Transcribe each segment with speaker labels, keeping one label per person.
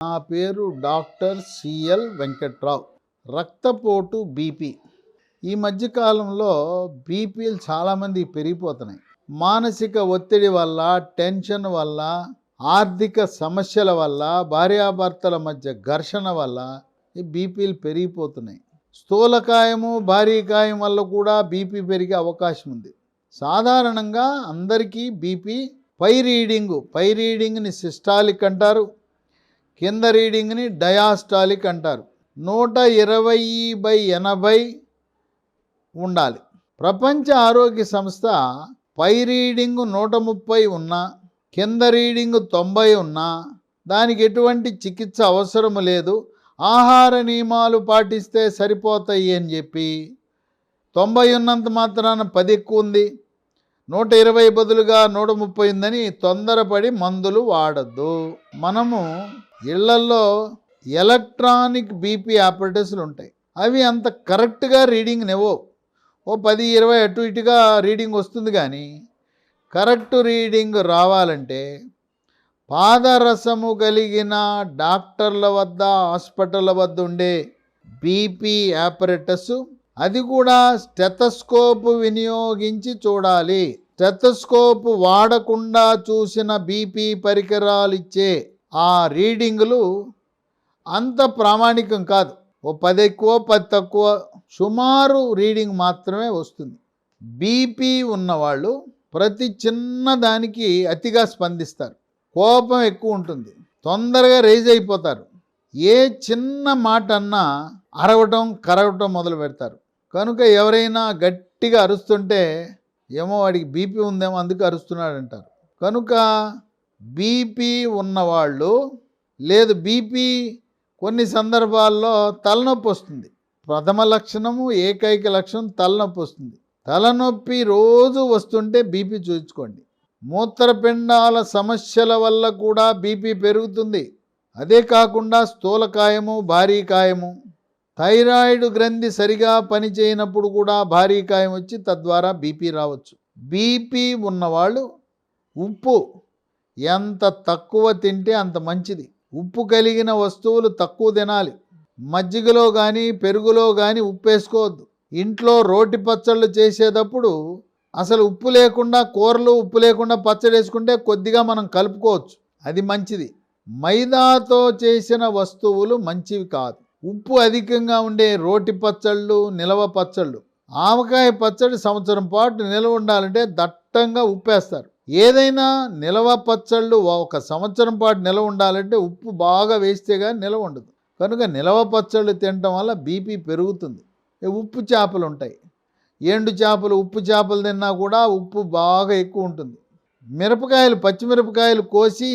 Speaker 1: నా పేరు doctor CL Venkatrao. రక్తపోటు బీపీ ఈ మధ్యకాలంలో బీపీలు చాలామంది పెరిగిపోతున్నాయి. మానసిక ఒత్తిడి వల్ల, టెన్షన్ వల్ల, ఆర్థిక సమస్యల వల్ల, భార్యాభర్తల మధ్య ఘర్షణ వల్ల ఈ బీపీలు పెరిగిపోతున్నాయి. స్థూలకాయము భారీకాయం వల్ల కూడా బీపీ పెరిగే అవకాశం ఉంది. సాధారణంగా అందరికీ బీపీ పై రీడింగ్ని సిస్టాలిక్ అంటారు, కింద రీడింగ్ని డయాస్టాలిక్ అంటారు. 120/80 ఉండాలి. ప్రపంచ ఆరోగ్య సంస్థ పై రీడింగ్ 130 ఉన్నా, కింద రీడింగ్ 90 ఉన్నా దానికి ఎటువంటి చికిత్స అవసరం లేదు, ఆహార నియమాలు పాటిస్తే సరిపోతాయి అని చెప్పి 90 ఉన్నంత మాత్రాన 10 ఎక్కువ ఉంది, 120 బదులుగా 130 ఉందని తొందరపడి మందులు వాడద్దు. మనము ఇళ్లల్లో ఎలక్ట్రానిక్ బీపీ ఆపరేటర్స్లు ఉంటాయి. అవి అంత కరెక్ట్గా రీడింగ్ ఇవ్వవు. ఓ 10-20 అటు ఇటుగా రీడింగ్ వస్తుంది. కానీ కరెక్ట్ రీడింగ్ రావాలంటే పాదరసము కలిగిన డాక్టర్ల వద్ద, హాస్పిటళ్ళ వద్ద ఉండే బీపీ ఆపరేటర్స్, అది కూడా స్టెతస్కోప్ వినియోగించి చూడాలి. స్టెతస్కోప్ వాడకుండా చూసిన బీపీ పరికరాలు ఇచ్చే ఆ రీడింగులు అంత ప్రామాణికం కాదు. ఓ 10 ఎక్కువ 10 తక్కువ సుమారు రీడింగ్ మాత్రమే వస్తుంది. బీపీ ఉన్నవాళ్ళు ప్రతి చిన్న దానికి అతిగా స్పందిస్తారు, కోపం ఎక్కువ ఉంటుంది, తొందరగా రైజ్ అయిపోతారు. ఏ చిన్న మాట అన్నా అరవటం కరవటం మొదలు పెడతారు. కనుక ఎవరైనా గట్టిగా అరుస్తుంటే ఏమో వాడికి బీపీ ఉందేమో అందుకు అరుస్తున్నాడు అంటారు. కనుక బీపీ ఉన్నవాళ్ళు, లేదు బీపీ కొన్ని సందర్భాల్లో తలనొప్పి వస్తుంది. ప్రథమ లక్షణము, ఏకైక లక్షణం తలనొప్పి వస్తుంది. తలనొప్పి రోజు వస్తుంటే బీపీ చూయించుకోండి. మూత్రపిండాల సమస్యల వల్ల కూడా బీపీ పెరుగుతుంది. అదే కాకుండా స్థూలకాయము, భారీకాయము, థైరాయిడ్ గ్రంథి సరిగా పనిచేయనప్పుడు కూడా భారీకాయం వచ్చి తద్వారా బీపీ రావచ్చు. బీపీ ఉన్నవాళ్ళు ఉప్పు ఎంత తక్కువ తింటే అంత మంచిది. ఉప్పు కలిగిన వస్తువులు తక్కువ తినాలి. మజ్జిగలో కానీ పెరుగులో కానీ ఉప్పు వేసుకోవద్దు. ఇంట్లో రోటి పచ్చళ్ళు చేసేటప్పుడు అసలు ఉప్పు లేకుండా, కూరలు ఉప్పు లేకుండా పచ్చడి వేసుకుంటే కొద్దిగా మనం కలుపుకోవచ్చు, అది మంచిది. మైదాతో చేసిన వస్తువులు మంచివి కాదు. ఉప్పు అధికంగా ఉండే రోటి పచ్చళ్ళు, నిలవ పచ్చళ్ళు, ఆవకాయ పచ్చడి సంవత్సరం పాటు నిలవ ఉండాలంటే దట్టంగా ఉప్పేస్తారు. ఏదైనా నిలవ పచ్చళ్ళు ఒక సంవత్సరం పాటు నిలవ ఉండాలంటే ఉప్పు బాగా వేస్తే కానీ నిలవ ఉండదు. కనుక నిలవ పచ్చళ్ళు తినటం వల్ల బీపీ పెరుగుతుంది. ఉప్పు చేపలు ఉంటాయి, ఎండు చేపలు, ఉప్పు చేపలు తిన్నా కూడా ఉప్పు బాగా ఎక్కువ ఉంటుంది. మిరపకాయలు, పచ్చిమిరపకాయలు కోసి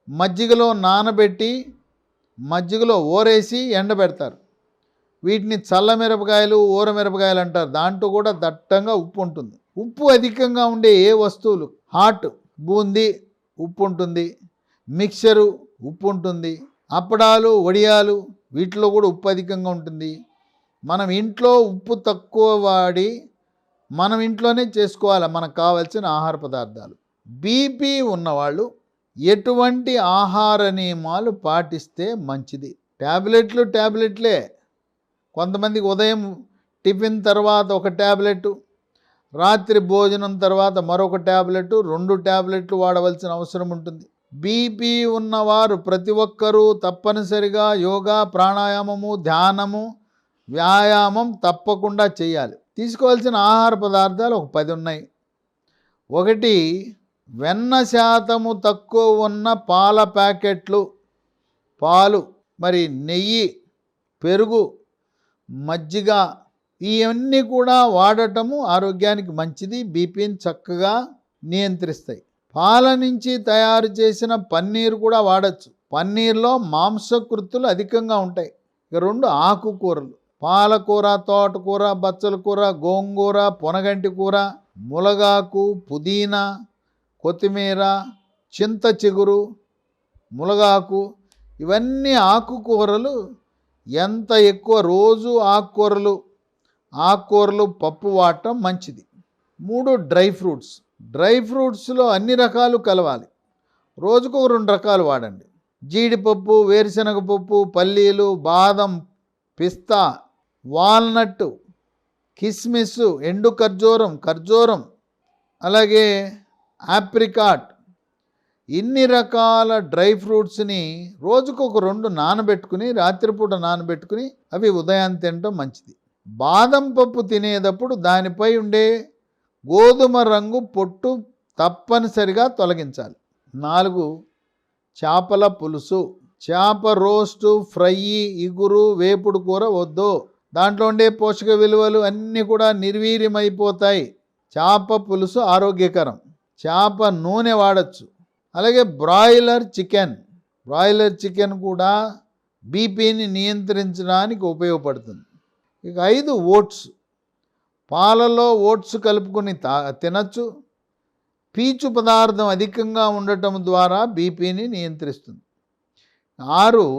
Speaker 1: మజ్జిగలో నానబెట్టి మజ్జిగలో ఊరేసి ఎండబెడతారు. వీటిని చల్ల మిరపకాయలు, ఊర మిరపకాయలు అంటారు. దాంట్లో కూడా దట్టంగా ఉప్పు ఉంటుంది. ఉప్పు అధికంగా ఉండే ఏ వస్తువులు, హాట్ బూందీ ఉప్పు ఉంటుంది, మిక్చరు ఉప్పు ఉంటుంది, అప్పడాలు, వడియాలు వీటిలో కూడా ఉప్పు అధికంగా ఉంటుంది. మనం ఇంట్లో ఉప్పు తక్కువ వాడి మనం ఇంట్లోనే చేసుకోవాలి మనకు కావాల్సిన ఆహార పదార్థాలు. బీపీ ఉన్నవాళ్ళు ఎటువంటి ఆహార నియమాలు పాటిస్తే మంచిది? ట్యాబ్లెట్లే. కొంతమందికి ఉదయం టిఫిన్ తర్వాత ఒక ట్యాబ్లెట్, రాత్రి భోజనం తర్వాత మరొక ట్యాబ్లెట్, 2 ట్యాబ్లెట్లు వాడవలసిన అవసరం ఉంటుంది. బీపీ ఉన్నవారు ప్రతి ఒక్కరూ తప్పనిసరిగా యోగా, ప్రాణాయామము, ధ్యానము, వ్యాయామం తప్పకుండా చేయాలి. తీసుకోవాల్సిన ఆహార పదార్థాలు ఒక 10 ఉన్నాయి. 1 వెన్న శాతము తక్కువ ఉన్న పాల ప్యాకెట్లు, పాలు, మరి నెయ్యి, పెరుగు, మజ్జిగ ఇవన్నీ కూడా వాడటము ఆరోగ్యానికి మంచిది, బీపీని చక్కగా నియంత్రిస్తాయి. పాల నుంచి తయారు చేసిన పన్నీరు కూడా వాడచ్చు. పన్నీర్లో మాంసకృతులు అధికంగా ఉంటాయి. ఇక 2 ఆకుకూరలు, పాలకూర, తోటకూర, బచ్చల కూర, గోంగూర, పొనగంటి కూర, ములగాకు, పుదీనా, కొత్తిమీర, చింత చిగురు, ములగాకు, ఇవన్నీ ఆకుకూరలు ఎంత ఎక్కువ రోజు ఆకుకూరలు పప్పు వాడటం మంచిది. 3 డ్రై ఫ్రూట్స్లో అన్ని రకాలు కలవాలి. రోజుకు 2 రకాలు వాడండి. జీడిపప్పు, వేరుశనగ పప్పు, పల్లీలు, బాదం, పిస్తా, వాల్నట్, కిస్మిస్, ఎండు ఖర్జూరం, అలాగే ఆప్రికాట్, ఇన్ని రకాల డ్రై ఫ్రూట్స్ని రోజుకొక 2 నానబెట్టుకుని రాత్రిపూట నానబెట్టుకుని అవి ఉదయాన్ని తినటం మంచిది. బాదం పప్పు తినేటప్పుడు దానిపై ఉండే గోధుమ రంగు పొట్టు తప్పనిసరిగా తొలగించాలి. 4 చేపల పులుసు, చేప రోస్టు, ఫ్రై, ఇగురు, వేపుడు కూర వద్దు. దాంట్లో ఉండే పోషక విలువలు అన్నీ కూడా నిర్వీర్యమైపోతాయి. చేప పులుసు ఆరోగ్యకరం. చేప నూనె వాడచ్చు. అలాగే బ్రాయిలర్ చికెన్ కూడా బీపీని నియంత్రించడానికి ఉపయోగపడుతుంది. ఇక 5 ఓట్స్, పాలలో ఓట్స్ కలుపుకొని తినచ్చు. పీచు పదార్థం అధికంగా ఉండటం ద్వారా బీపీని నియంత్రిస్తుంది. 6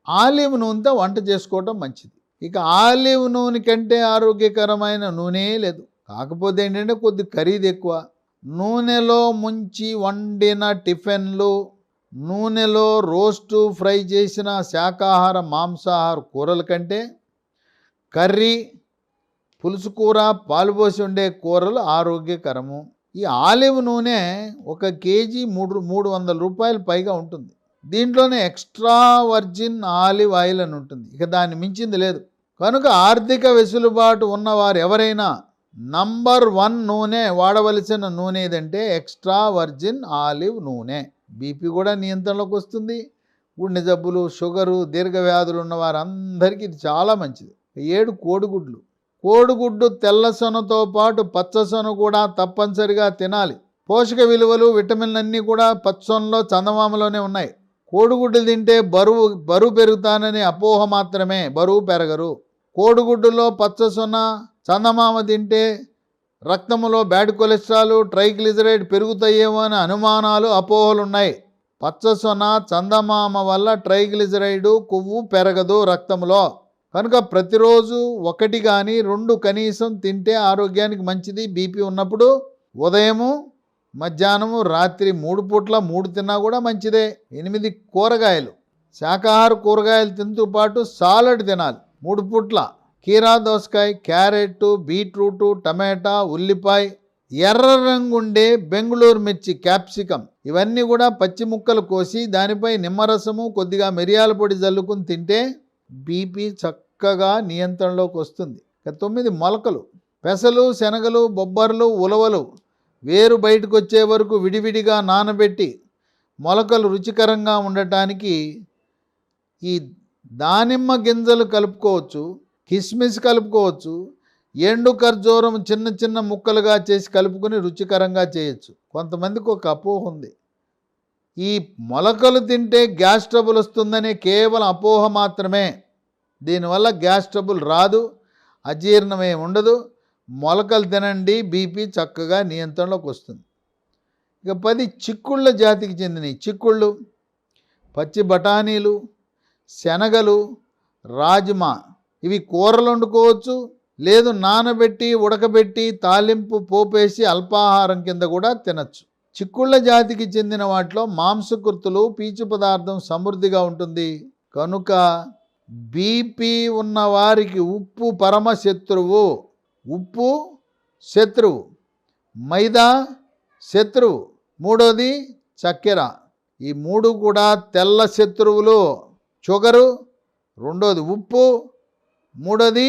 Speaker 1: ఆలివ్ నూనెతో వంట చేసుకోవటం మంచిది. ఇక ఆలివ్ నూనె కంటే ఆరోగ్యకరమైన నూనె లేదు. కాకపోతే ఏంటంటే కొద్ది ఖరీదు ఎక్కువ. నూనెలో ముంచి వండిన టిఫిన్లు, నూనెలో రోస్టు, ఫ్రై చేసిన శాకాహార, మాంసాహార కూరల కంటే కర్రీ, పులుసు కూర, పాలు పోసి ఉండే కూరలు ఆరోగ్యకరము. ఈ ఆలివ్ నూనె 1 కేజీ 300 రూపాయలు పైగా ఉంటుంది. దీంట్లోనే ఎక్స్ట్రా వర్జిన్ ఆలివ్ ఆయిల్ అని ఉంటుంది. ఇక దాన్ని మించింది లేదు. కనుక ఆర్థిక వెసులుబాటు ఉన్నవారు ఎవరైనా నంబర్ 1 నూనె వాడవలసిన నూనె ఏదంటే ఎక్స్ట్రా వర్జిన్ ఆలివ్ నూనె. బీపీ కూడా నియంత్రణలోకి వస్తుంది. గుండె జబ్బులు, షుగరు, దీర్ఘవ్యాధులు ఉన్న వారందరికీ ఇది చాలా మంచిది. 7 కోడిగుడ్డు తెల్ల సొనతో పాటు పచ్చ సొన కూడా తప్పనిసరిగా తినాలి. పోషక విలువలు, విటమిన్లు అన్నీ కూడా పచ్చసొనలో, చందమామలోనే ఉన్నాయి. కోడిగుడ్డు తింటే బరువు పెరుగుతానని అపోహ మాత్రమే, బరువు పెరగరు. కోడిగుడ్డులో పచ్చ సొన, చందమామ తింటే రక్తంలో బ్యాడ్ కొలెస్ట్రాల్, ట్రైగ్లిజరైడ్ పెరుగుతాయేమో అని అనుమానాలు, అపోహలు ఉన్నాయి. పచ్చ సొన, చందమామ వల్ల ట్రైగ్లిజరైడ్, కొవ్వు పెరగదు రక్తంలో. కనుక ప్రతిరోజు 1 కానీ 2 కనీసం తింటే ఆరోగ్యానికి మంచిది. బీపీ ఉన్నప్పుడు ఉదయము, మధ్యాహ్నము, రాత్రి 3 పూట్ల 3 తిన్నా కూడా మంచిదే. 8 కూరగాయలు, శాకాహార కూరగాయలు తింటూ పాటు సాలడ్ తినాలి 3 పూట్ల. కీరా దోసకాయ, క్యారెట్, బీట్రూట్, టమాటా, ఉల్లిపాయ, ఎర్ర రంగుండే బెంగుళూరు మిర్చి, క్యాప్సికం, ఇవన్నీ కూడా పచ్చి ముక్కలు కోసి దానిపై నిమ్మరసము, కొద్దిగా మిరియాల పొడి జల్లుకుని తింటే బీపీ చక్కగా నియంత్రణలోకి వస్తుంది. 9 మొలకలు, పెసలు, శనగలు, బొబ్బర్లు, ఉలవలు వేరు బయటకు వచ్చే వరకు విడివిడిగా నానబెట్టి మొలకలు రుచికరంగా ఉండటానికి ఈ దానిమ్మ గింజలు కలుపుకోవచ్చు, కిస్మిస్ కలుపుకోవచ్చు, ఎండు ఖర్జూరం చిన్న చిన్న ముక్కలుగా చేసి కలుపుకొని రుచికరంగా చేయొచ్చు. కొంతమందికి ఒక అపోహ ఉంది, ఈ మొలకలు తింటే గ్యాస్ ట్రబుల్ వస్తుందని కేవలం అపోహ మాత్రమే. దీనివల్ల గ్యాస్ ట్రబుల్ రాదు, అజీర్ణమే ఉండదు. మొలకలు తినండి, బీపీ చక్కగా నియంత్రణలోకి వస్తుంది. ఇక 10 చిక్కుళ్ళ జాతికి చెందిన చిక్కుళ్ళు, పచ్చి బఠానీలు, శనగలు, రాజ్మా, ఇవి కూరలు వండుకోవచ్చు, లేదు నానబెట్టి ఉడకబెట్టి తాలింపు పోపేసి అల్పాహారం కింద కూడా తినచ్చు. చిక్కుళ్ళ జాతికి చెందిన వాటిలో మాంసకృతులు, పీచు పదార్థం సమృద్ధిగా ఉంటుంది. కనుక బీపీ ఉన్న వారికి ఉప్పు పరమ శత్రువు. ఉప్పు శత్రువు, మైదా శత్రువు, 3వది చక్కెర. ఈ 3 కూడా తెల్ల శత్రువులు. షుగరు, 2వది ఉప్పు, 3వది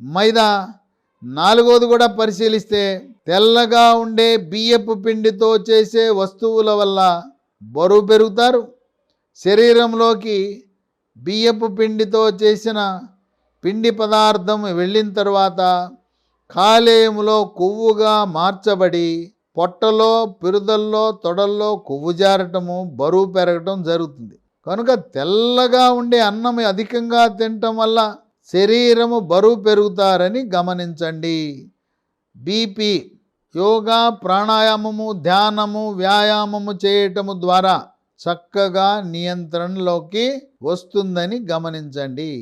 Speaker 1: మైదా, 4వది కూడా పరిశీలిస్తే తెల్లగా ఉండే బియ్యపు పిండితో చేసే వస్తువుల వల్ల బరువు పెరుగుతారు. శరీరంలోకి బియ్యపు పిండితో చేసిన పిండి పదార్థం వెళ్ళిన తర్వాత కాలేయంలో కొవ్వుగా మార్చబడి పొట్టలో, పిరుదల్లో, తొడల్లో కొవ్వు జారటము, బరువు పెరగటం జరుగుతుంది. కనుక తెల్లగా ఉండే అన్నం అధికంగా తినటం వల్ల శరీరము బరువు పెరుగుతారని గమనించండి. బీపీ యోగా, ప్రాణాయామము, ధ్యానము, వ్యాయామము చేయటము ద్వారా చక్కగా నియంత్రణలోకి వస్తుందని గమనించండి.